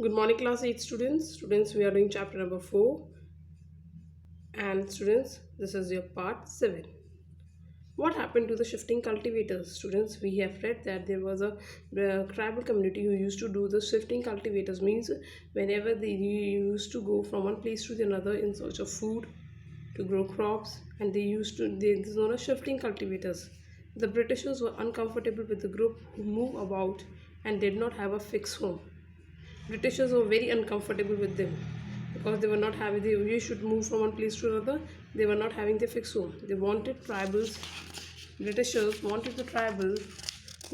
Good morning, class 8 students. Students, we are doing chapter number 4. And students, this is your part 7. What happened to the shifting cultivators? Students, we have read that there was a tribal community who used to do the shifting cultivators. Means whenever they used to go from one place to the another in search of food to grow crops, and they this is known as shifting cultivators. The Britishers were uncomfortable with the group who move about and did not have a fixed home. Britishers were very uncomfortable with them because they were not having, they really should move from one place to another. They were not having their fixed home. They wanted tribals, Britishers wanted the tribal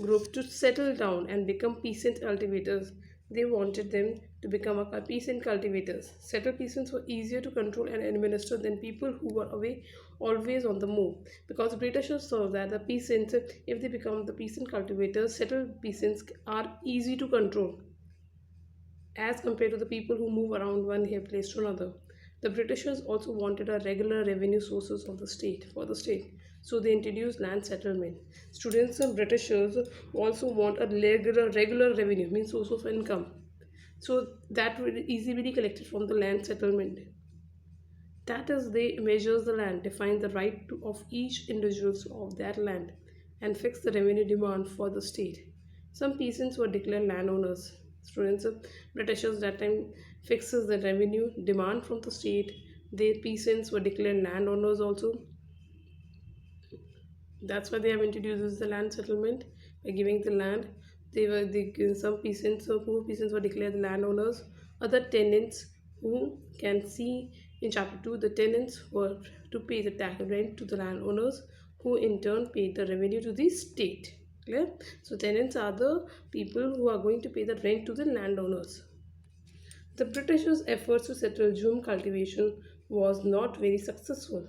group to settle down and become peasant cultivators. They wanted them to become a peasant cultivators. Settled peasants were easier to control and administer than people who were away, always on the move. Because Britishers saw that the peasants, if they become the peasant cultivators, settled peasants are easy to control as compared to the people who move around one here place to another. The Britishers also wanted a regular revenue sources of the state for the state, so they introduced land settlement. Students and Britishers also want a regular revenue, means source of income, so that will easily be collected from the land settlement. That is, they measures the land, define the right to, of each individual of that land, and fix the revenue demand for the state. Some peasants were declared landowners. Students, Britishers that time fixes the revenue demand from the state. The peasants were declared landowners also. That's why they have introduced the land settlement by giving the land. Some peasants, so poor peasants were declared the landowners. Other tenants who can see in chapter 2, the tenants were to pay the tax rent to the landowners, who in turn paid the revenue to the state. Clear? So tenants are the people who are going to pay the rent to the landowners. The Britishers' efforts to settle jhum cultivation was not very successful,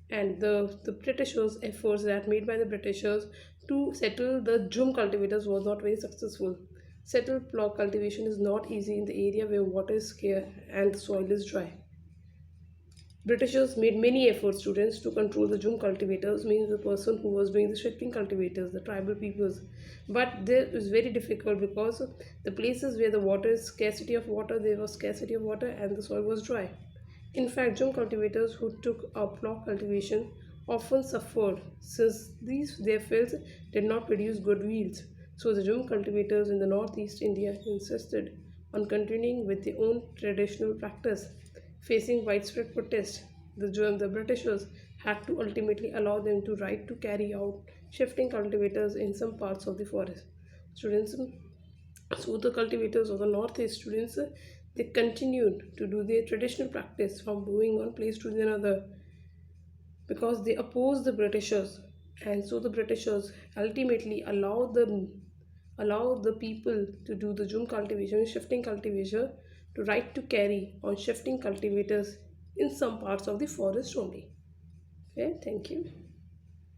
and the Britishers' efforts that made by the Britishers to settle the jhum cultivators was not very successful. Settled plot cultivation is not easy in the area where water is scarce and the soil is dry. Britishers made many efforts, students, to control the jhum cultivators, means the person who was doing the shifting cultivators, the tribal peoples. But this is very difficult because the places where the water is scarcity of water, there was scarcity of water and the soil was dry. In fact, jhum cultivators who took up block cultivation often suffered since their fields did not produce good yields. So the jhum cultivators in the northeast India insisted on continuing with their own traditional practice. Facing widespread protest, the Britishers had to ultimately allow them to right to carry out shifting cultivators in some parts of the forest. Students, so the cultivators of the northeast students, they continued to do their traditional practice from moving one place to another because they opposed the Britishers, and so the Britishers ultimately allowed the people to do the jhum cultivation, shifting cultivation, to right to carry on shifting cultivators in some parts of the forest only. Okay, thank you.